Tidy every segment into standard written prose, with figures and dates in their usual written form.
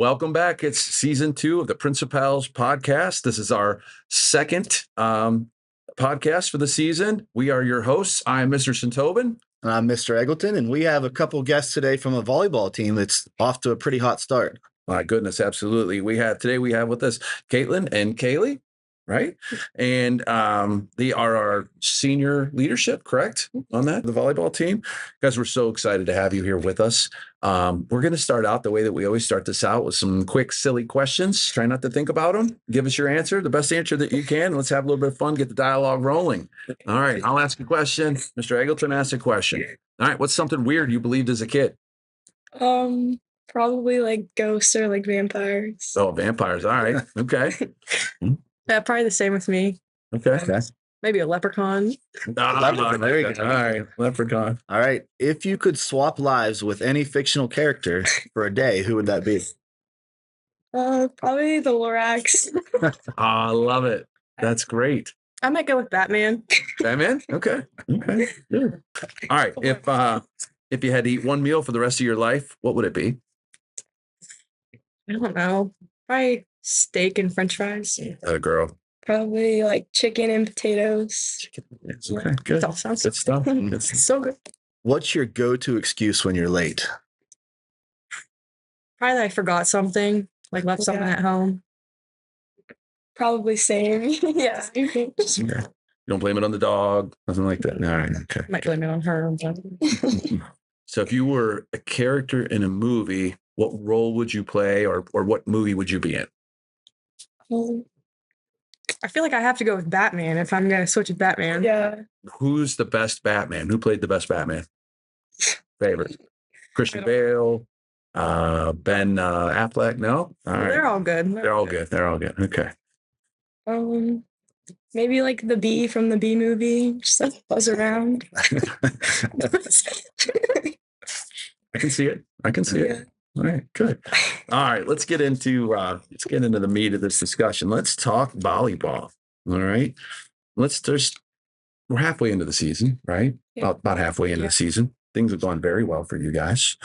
welcome back. It's season 2 of the Principals podcast. This is our second podcast for the season. We are your hosts. I am Mr. Sintobin. I'm Mr. Eggleton, and we have a couple guests today from a volleyball team that's off to a pretty hot start. My goodness, absolutely. We have with us Caitlyn and Kaylee, right? And they are our senior leadership, correct, on that, the volleyball team. Guys, we're so excited to have you here with us. We're going to start out the way that we always start this out, with some quick, silly questions. Try not to think about them. Give us your answer, the best answer that you can. Let's have a little bit of fun, get the dialogue rolling. All right, I'll ask a question. Mr. Eggleton asks a question. All right, what's something weird you believed as a kid? Probably like ghosts or like vampires. Oh, vampires. All right. Okay. Yeah, probably the same with me. Okay. Maybe a leprechaun. There you go. All right. Leprechaun. All right. If you could swap lives with any fictional character for a day, who would that be? Probably the Lorax. I love it. That's great. I might go with Batman. Batman? Okay. Good. All right. If you had to eat one meal for the rest of your life, what would it be? I don't know. Probably steak and French fries. Girl. Probably like chicken and potatoes. Okay. Good. That sounds good stuff. It's so good. What's your go-to excuse when you're late? Probably that I forgot something, like left something at home. Probably same. Yeah. Okay. You don't blame it on the dog, nothing like that. All right. Okay. Might blame it on her. So if you were a character in a movie, what role would you play, or what movie would you be in? I feel like I have to go with Batman if I'm going to switch with Batman. Yeah. Who's the best Batman? Who played the best Batman? Favorite? Christian Bale, Ben Affleck? No? All right. They're all good. They're all good. Okay. Maybe like the bee from the Bee Movie, just like buzz around. I can see it. Yeah. All right, good. All right, let's get into the meat of this discussion. Let's talk volleyball. All right, we're halfway into the season, right? Yeah. About halfway into the season. Things have gone very well for you guys.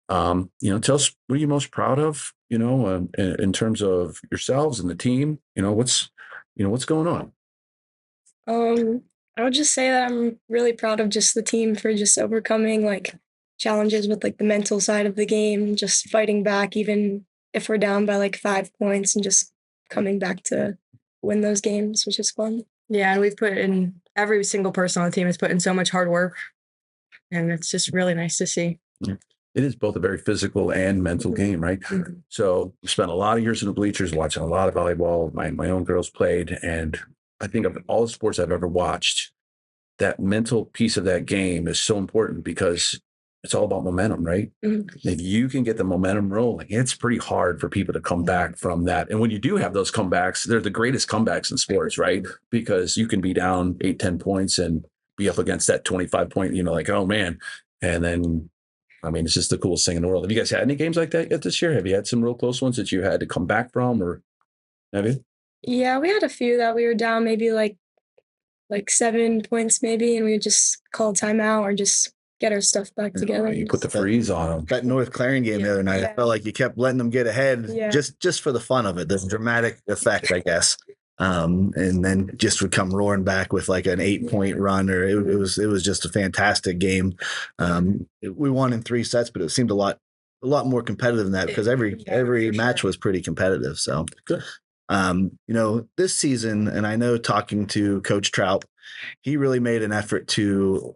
Tell us, what are you most proud of? In terms of yourselves and the team. What's going on? I would just say that I'm really proud of just the team for just overcoming like challenges with like the mental side of the game, just fighting back even if we're down by like 5 points and just coming back to win those games, which is fun. Yeah, and we've put in, every single person on the team has put in so much hard work, and it's just really nice to see. Yeah. It is both a very physical and mental game, right? Mm-hmm. So we spent a lot of years in the bleachers watching a lot of volleyball. My own girls played, and I think of all the sports I've ever watched, that mental piece of that game is so important because it's all about momentum, right? Mm-hmm. If you can get the momentum rolling, it's pretty hard for people to come back from that. And when you do have those comebacks, they're the greatest comebacks in sports, right? Because you can be down 8-10 points and be up against that 25 point, like, oh man. And then, it's just the coolest thing in the world. Have you guys had any games like that yet this year? Have you had some real close ones that you had to come back from, or have you? Yeah, we had a few that we were down maybe like 7 points maybe, and we would just call a timeout or just get our stuff back together. You put the freeze on them. That North Clarion game the other night, I felt like you kept letting them get ahead just for the fun of it, the dramatic effect, I guess. And then just would come roaring back with like an 8-point run, or it was just a fantastic game. We won in 3 sets, but it seemed a lot more competitive than that because every match was pretty competitive. So good. This season, and I know talking to Coach Trout, he really made an effort to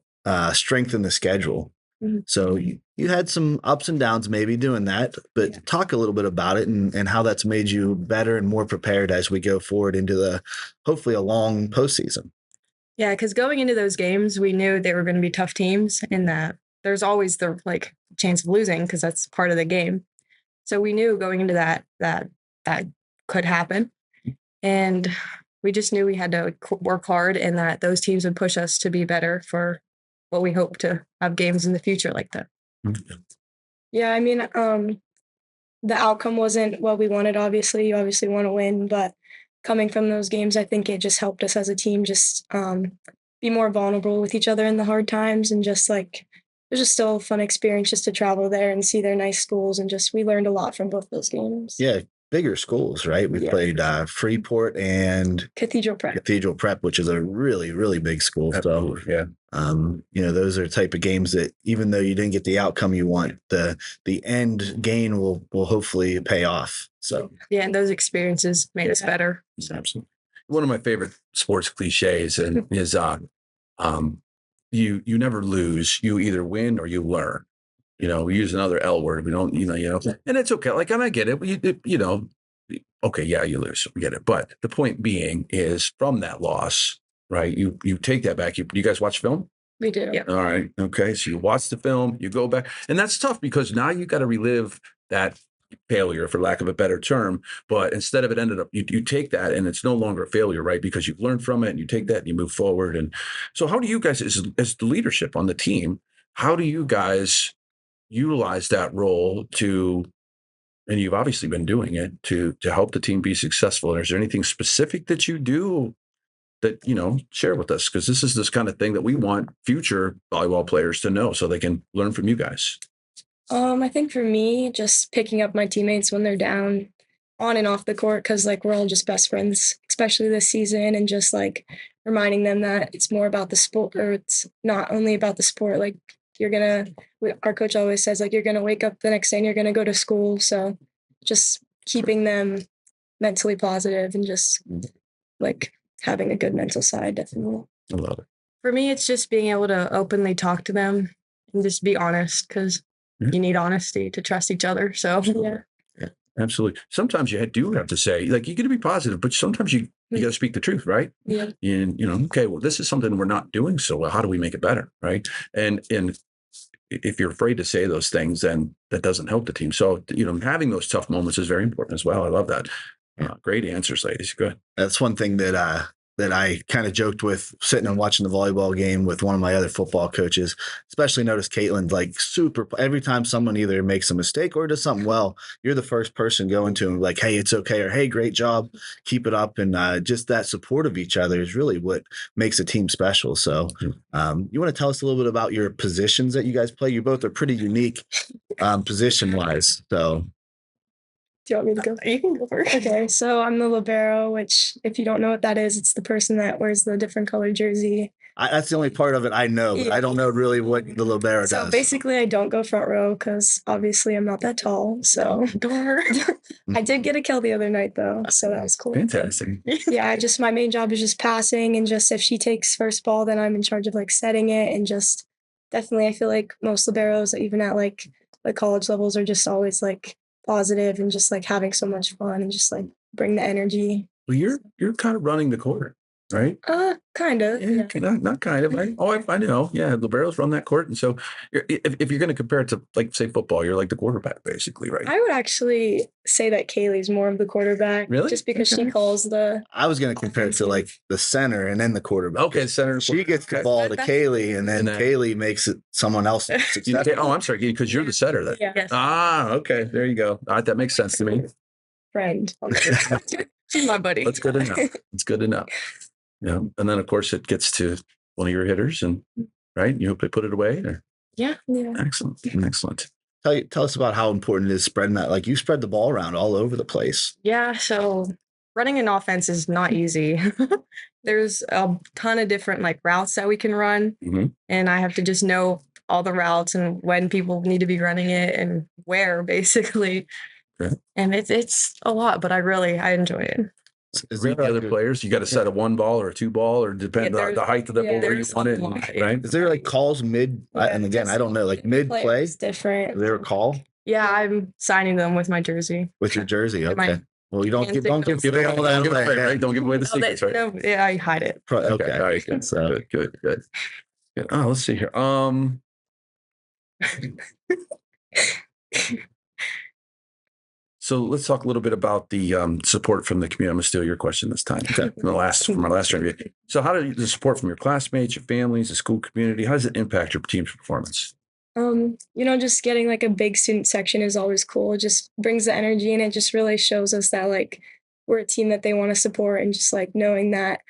strengthen the schedule. Mm-hmm. So you had some ups and downs maybe doing that, but talk a little bit about it and how that's made you better and more prepared as we go forward into hopefully a long postseason. Yeah, because going into those games, we knew they were going to be tough teams and that there's always the chance of losing because that's part of the game. So we knew going into that could happen. And we just knew we had to work hard and that those teams would push us to be better for what we hope to have games in the future like that. Mm-hmm. Yeah, the outcome wasn't what we wanted, obviously. You obviously want to win, but coming from those games, I think it just helped us as a team just be more vulnerable with each other in the hard times and just was just still a fun experience just to travel there and see their nice schools, and just we learned a lot from both those games. Yeah, bigger schools, right? We played Freeport and Cathedral Prep, which is a really, really big school. So yeah. Those are the type of games that even though you didn't get the outcome you want, the end gain will hopefully pay off. So yeah, and those experiences made us better. Absolutely. One of my favorite sports cliches is you never lose. You either win or you learn. We use another L word. We don't, and it's okay. Like, and I get it. Okay, yeah, you lose. We get it. But the point being is from that loss, right? You take that back. You guys watch film? We do. Yeah. All right. Okay. So you watch the film, you go back, and that's tough because now you got to relive that failure, for lack of a better term. But instead of it ended up, you take that and it's no longer a failure, right? Because you've learned from it and you take that and you move forward. And so how do you guys, as the leadership on the team, how do you guys utilize that role and you've obviously been doing it to help the team be successful? And is there anything specific that you do that, share with us? Because this is this kind of thing that we want future volleyball players to know so they can learn from you guys. I think for me, just picking up my teammates when they're down on and off the court, because like we're all just best friends, especially this season, and just like reminding them that it's more about the sport, or it's not only about the sport. Like our coach always says, like, you're gonna wake up the next day and you're gonna go to school. So just keeping them mentally positive and just like having a good mental side, definitely. I love it. For me, it's just being able to openly talk to them and just be honest, because you need honesty to trust each other. So yeah, absolutely. Sometimes you do have to say, like, you got to be positive, but sometimes you got to speak the truth, right? Yeah. And okay, well, this is something we're not doing so well. How do we make it better, right? And if you're afraid to say those things, then that doesn't help the team. So having those tough moments is very important as well. I love that. Great answers, ladies. Good. That's one thing that I kind of joked with sitting and watching the volleyball game with one of my other football coaches. Especially noticed Caitlyn, like, super. Every time someone either makes a mistake or does something well, you're the first person going to him like, "Hey, it's okay," or "Hey, great job, keep it up." And just that support of each other is really what makes a team special. So, you want to tell us a little bit about your positions that you guys play? You both are pretty unique position wise. So. Do you want me to go? You can go first. Okay, so I'm the libero, which, if you don't know what that is, it's the person that wears the different colored jersey. That's the only part of it I know, but I don't know really what the libero does. So basically, I don't go front row because obviously I'm not that tall. So I did get a kill the other night though, so that was cool. Fantastic. Yeah, my main job is just passing, and just if she takes first ball, then I'm in charge of like setting it, and just definitely I feel like most liberos, even at like the college levels, are just always like positive and just like having so much fun and just like bring the energy. Well, you're kind of running the court, right? Kind of. Yeah. Not kind of. Right? Oh, I know. Yeah, liberos run that court, and so if you're going to compare it to, like, say, football, you're like the quarterback, basically, right? I would actually say that Kaylee's more of the quarterback, really, just because she calls the. I was going to compare it to like the center and then the quarterback. Okay, center. She gets the ball to Kaylee, and then Kaylee makes it someone else successful. Oh, I'm sorry, because you're the setter. Then. Yeah. Yes. Okay. There you go. All right, that makes sense to me. Friend. She's my buddy. That's good enough. It's good enough. Yeah, and then of course it gets to one of your hitters, and right, you hope they put it away. Or? Yeah. Excellent. Tell us about how important it is spreading that. Like, you spread the ball around all over the place. Yeah. So running an offense is not easy. There's a ton of different like routes that we can run, and I have to just know all the routes and when people need to be running it and where, basically. Okay. And it's a lot, but I enjoy it. Read the other players. You got to set a 1 ball or a 2 ball, or depend on the height of the ball where you want it. Right? Is there like calls mid? And again, I don't know, like mid play. Different. Is there a call? Yeah, I'm signing them with my jersey. With your jersey, okay. Well, you don't give all that away, right? Don't give away the secrets, right? No, yeah, I hide it. Okay, all right, good. So good. Oh, let's see here. So let's talk a little bit about the support from the community. I'm going to steal your question this time from our last interview. So how do the support from your classmates, your families, the school community, how does it impact your team's performance? Just getting like a big student section is always cool. It just brings the energy, and it just really shows us that like we're a team that they want to support, and just like knowing that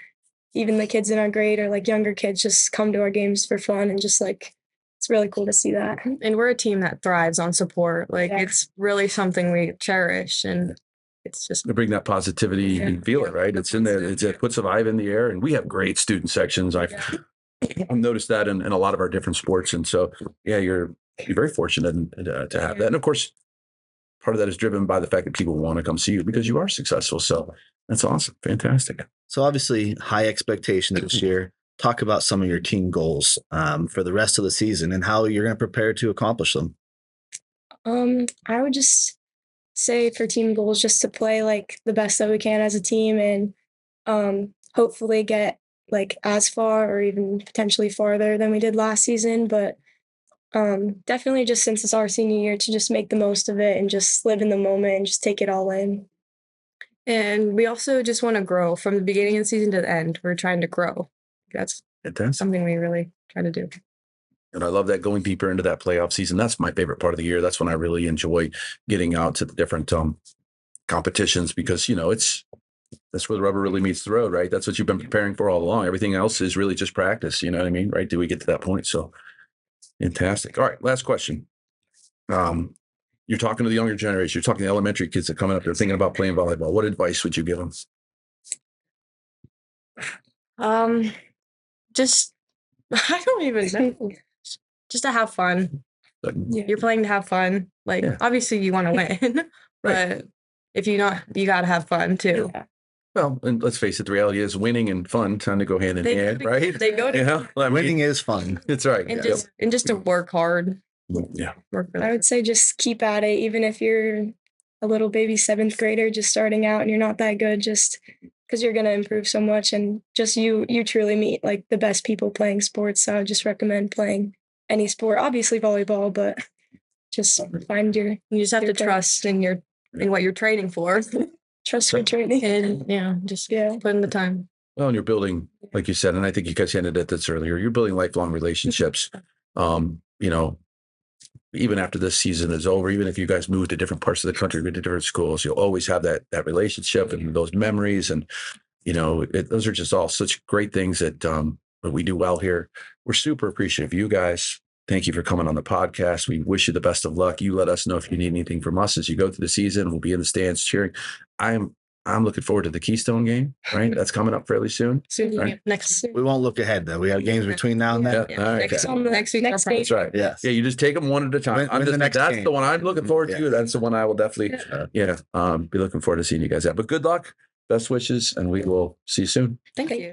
even the kids in our grade or like younger kids just come to our games for fun, and just like it's really cool to see that. And we're a team that thrives on support. Like it's really something we cherish, and it's just to bring that positivity. You can feel it, right? It's in there. It puts a vibe in the air, and we have great student sections. I've noticed that in a lot of our different sports, and so you're very fortunate to have that. And of course, part of that is driven by the fact that people want to come see you because you are successful. So that's awesome, fantastic. So obviously, high expectations this year. Talk about some of your team goals for the rest of the season and how you're going to prepare to accomplish them. I would just say for team goals, just to play like the best that we can as a team, and hopefully get like as far or even potentially farther than we did last season. But definitely just since it's our senior year, to just make the most of it and just live in the moment and just take it all in. And we also just want to grow from the beginning of the season to the end. We're trying to grow. That's Fantastic. Something we really try to do. And I love that, going deeper into that playoff season. That's my favorite part of the year. That's when I really enjoy getting out to the different competitions, because, that's where the rubber really meets the road, right? That's what you've been preparing for all along. Everything else is really just practice. You know what I mean? Right? Do we get to that point? So fantastic. All right. Last question. You're talking to the younger generation. You're talking to elementary kids that are coming up. They're thinking about playing volleyball. What advice would you give them? Just, I don't even know. Just to have fun. You're playing to have fun. Like, obviously you want to win, but if you don't, you got to have fun too. Yeah. Well, and let's face it, the reality is winning and fun tend to go hand in hand, right? They go together. Winning is fun. It's right. And just to work hard. Yeah. I would say just keep at it, even if you're a little baby 7th grader just starting out and you're not that good, just because you're going to improve so much, and just you truly meet like the best people playing sports. So I would just recommend playing any sport, obviously volleyball, but just find you just have to trust in what you're training for. Trust your training. And just put in the time. Well, and you're building, like you said, and I think you guys hinted at this earlier, you're building lifelong relationships. Even after this season is over, even if you guys move to different parts of the country, to different schools, you'll always have that relationship and those memories. And, those are just all such great things that we do well here. We're super appreciative of you guys. Thank you for coming on the podcast. We wish you the best of luck. You let us know if you need anything from us as you go through the season. We'll be in the stands cheering. I'm looking forward to the Keystone game, right? That's coming up fairly soon. Right? Next. We won't look ahead though. We have games between now and then. All right. Next week. Next That's right. Yes. Yeah, you just take them one at a time. That's the one I'm looking forward to. That's the one I will definitely, be looking forward to seeing you guys at. But good luck, best wishes, and we will see you soon. Thank you.